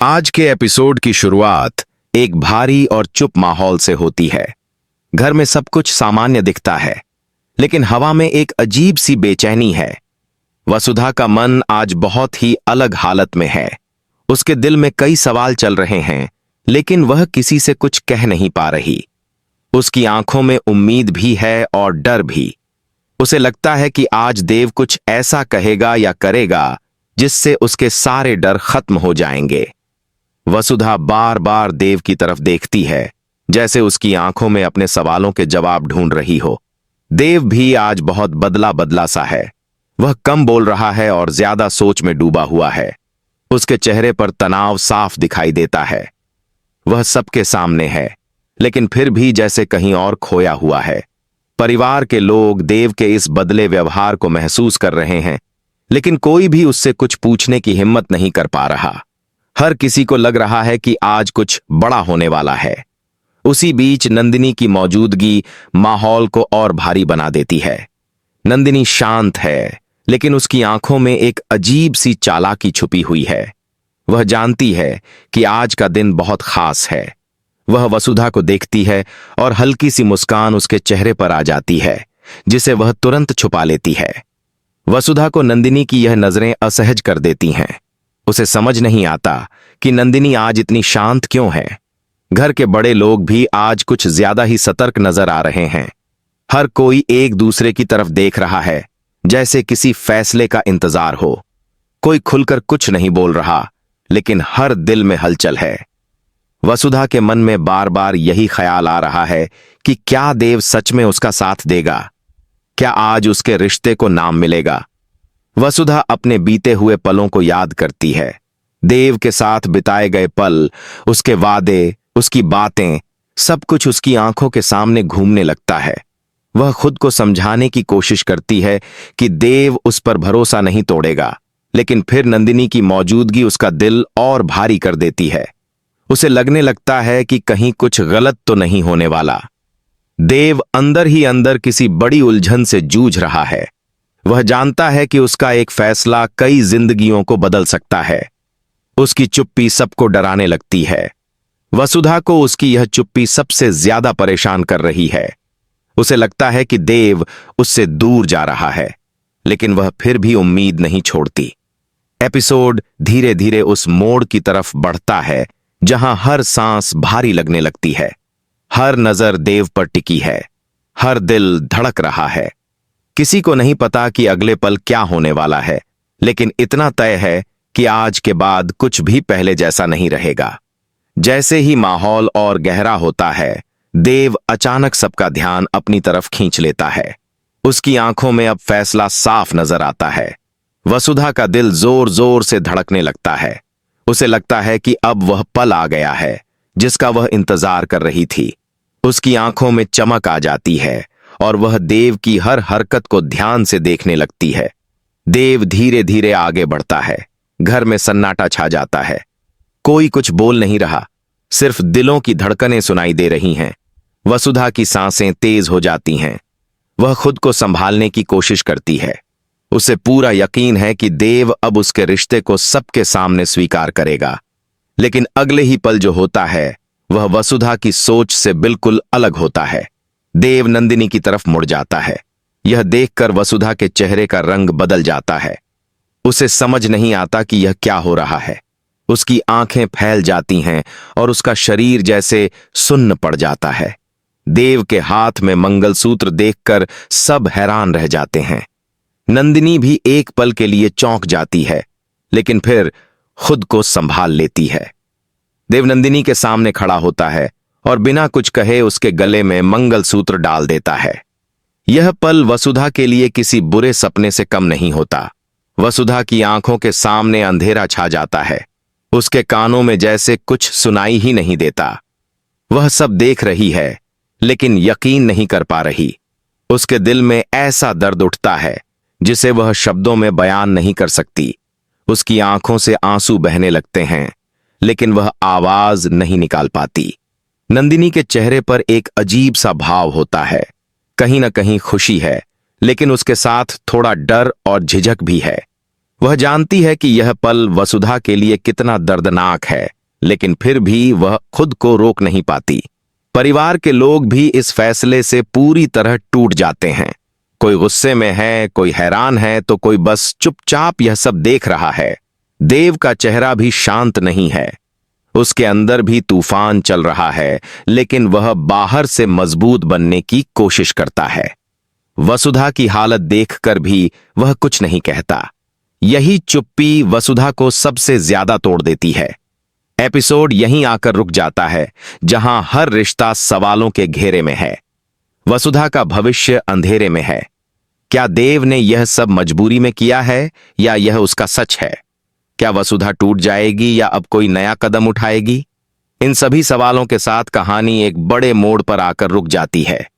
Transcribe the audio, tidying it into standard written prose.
आज के एपिसोड की शुरुआत एक भारी और चुप माहौल से होती है। घर में सब कुछ सामान्य दिखता है, लेकिन हवा में एक अजीब सी बेचैनी है। वसुधा का मन आज बहुत ही अलग हालत में है। उसके दिल में कई सवाल चल रहे हैं, लेकिन वह किसी से कुछ कह नहीं पा रही। उसकी आंखों में उम्मीद भी है और डर भी। उसे लगता है कि आज देव कुछ ऐसा कहेगा या करेगा जिससे उसके सारे डर खत्म हो जाएंगे। वसुधा बार बार देव की तरफ देखती है, जैसे उसकी आंखों में अपने सवालों के जवाब ढूंढ रही हो। देव भी आज बहुत बदला बदला सा है। वह कम बोल रहा है और ज्यादा सोच में डूबा हुआ है। उसके चेहरे पर तनाव साफ दिखाई देता है। वह सबके सामने है, लेकिन फिर भी जैसे कहीं और खोया हुआ है। परिवार के लोग देव के इस बदले व्यवहार को महसूस कर रहे हैं, लेकिन कोई भी उससे कुछ पूछने की हिम्मत नहीं कर पा रहा। हर किसी को लग रहा है कि आज कुछ बड़ा होने वाला है। उसी बीच नंदिनी की मौजूदगी माहौल को और भारी बना देती है। नंदिनी शांत है, लेकिन उसकी आंखों में एक अजीब सी चालाकी छुपी हुई है। वह जानती है कि आज का दिन बहुत खास है। वह वसुधा को देखती है और हल्की सी मुस्कान उसके चेहरे पर आ जाती है, जिसे वह तुरंत छुपा लेती है। वसुधा को नंदिनी की यह नजरें असहज कर देती हैं। उसे समझ नहीं आता कि नंदिनी आज इतनी शांत क्यों है। घर के बड़े लोग भी आज कुछ ज्यादा ही सतर्क नजर आ रहे हैं। हर कोई एक दूसरे की तरफ देख रहा है, जैसे किसी फैसले का इंतजार हो। कोई खुलकर कुछ नहीं बोल रहा, लेकिन हर दिल में हलचल है। वसुधा के मन में बार बार यही ख्याल आ रहा है कि क्या देव सच में उसका साथ देगा? क्या आज उसके रिश्ते को नाम मिलेगा? वसुधा अपने बीते हुए पलों को याद करती है। देव के साथ बिताए गए पल, उसके वादे, उसकी बातें, सब कुछ उसकी आंखों के सामने घूमने लगता है। वह खुद को समझाने की कोशिश करती है कि देव उस पर भरोसा नहीं तोड़ेगा, लेकिन फिर नंदिनी की मौजूदगी उसका दिल और भारी कर देती है। उसे लगने लगता है कि कहीं कुछ गलत तो नहीं होने वाला। देव अंदर ही अंदर किसी बड़ी उलझन से जूझ रहा है। वह जानता है कि उसका एक फैसला कई जिंदगियों को बदल सकता है। उसकी चुप्पी सबको डराने लगती है। वसुधा को उसकी यह चुप्पी सबसे ज्यादा परेशान कर रही है। उसे लगता है कि देव उससे दूर जा रहा है, लेकिन वह फिर भी उम्मीद नहीं छोड़ती। एपिसोड धीरे धीरे उस मोड़ की तरफ बढ़ता है जहां हर सांस भारी लगने लगती है। हर नजर देव पर टिकी है। हर दिल धड़क रहा है। किसी को नहीं पता कि अगले पल क्या होने वाला है, लेकिन इतना तय है कि आज के बाद कुछ भी पहले जैसा नहीं रहेगा। जैसे ही माहौल और गहरा होता है, देव अचानक सबका ध्यान अपनी तरफ खींच लेता है। उसकी आंखों में अब फैसला साफ नजर आता है। वसुधा का दिल जोर जोर से धड़कने लगता है। उसे लगता है कि अब वह पल आ गया है जिसका वह इंतजार कर रही थी। उसकी आंखों में चमक आ जाती है और वह देव की हर हरकत को ध्यान से देखने लगती है। देव धीरे धीरे आगे बढ़ता है। घर में सन्नाटा छा जाता है। कोई कुछ बोल नहीं रहा, सिर्फ दिलों की धड़कनें सुनाई दे रही हैं। वसुधा की सांसें तेज हो जाती हैं। वह खुद को संभालने की कोशिश करती है। उसे पूरा यकीन है कि देव अब उसके रिश्ते को सबके सामने स्वीकार करेगा, लेकिन अगले ही पल जो होता है वह वसुधा की सोच से बिल्कुल अलग होता है। देव नंदिनी की तरफ मुड़ जाता है। यह देखकर वसुधा के चेहरे का रंग बदल जाता है। उसे समझ नहीं आता कि यह क्या हो रहा है। उसकी आंखें फैल जाती हैं और उसका शरीर जैसे सुन्न पड़ जाता है। देव के हाथ में मंगलसूत्र देखकर सब हैरान रह जाते हैं। नंदिनी भी एक पल के लिए चौंक जाती है, लेकिन फिर खुद को संभाल लेती है। देव नंदिनी के सामने खड़ा होता है और बिना कुछ कहे उसके गले में मंगलसूत्र डाल देता है। यह पल वसुधा के लिए किसी बुरे सपने से कम नहीं होता। वसुधा की आंखों के सामने अंधेरा छा जाता है। उसके कानों में जैसे कुछ सुनाई ही नहीं देता। वह सब देख रही है, लेकिन यकीन नहीं कर पा रही। उसके दिल में ऐसा दर्द उठता है जिसे वह शब्दों में बयान नहीं कर सकती। उसकी आंखों से आंसू बहने लगते हैं, लेकिन वह आवाज नहीं निकाल पाती। नंदिनी के चेहरे पर एक अजीब सा भाव होता है। कहीं ना कहीं खुशी है, लेकिन उसके साथ थोड़ा डर और झिझक भी है। वह जानती है कि यह पल वसुधा के लिए कितना दर्दनाक है, लेकिन फिर भी वह खुद को रोक नहीं पाती। परिवार के लोग भी इस फैसले से पूरी तरह टूट जाते हैं। कोई गुस्से में है, कोई हैरान है, तो कोई बस चुपचाप यह सब देख रहा है। देव का चेहरा भी शांत नहीं है। उसके अंदर भी तूफान चल रहा है, लेकिन वह बाहर से मजबूत बनने की कोशिश करता है। वसुधा की हालत देखकर भी वह कुछ नहीं कहता। यही चुप्पी वसुधा को सबसे ज्यादा तोड़ देती है। एपिसोड यहीं आकर रुक जाता है, जहां हर रिश्ता सवालों के घेरे में है। वसुधा का भविष्य अंधेरे में है। क्या देव ने यह सब मजबूरी में किया है, या यह उसका सच है? क्या वसुधा टूट जाएगी या अब कोई नया कदम उठाएगी? इन सभी सवालों के साथ कहानी एक बड़े मोड़ पर आकर रुक जाती है।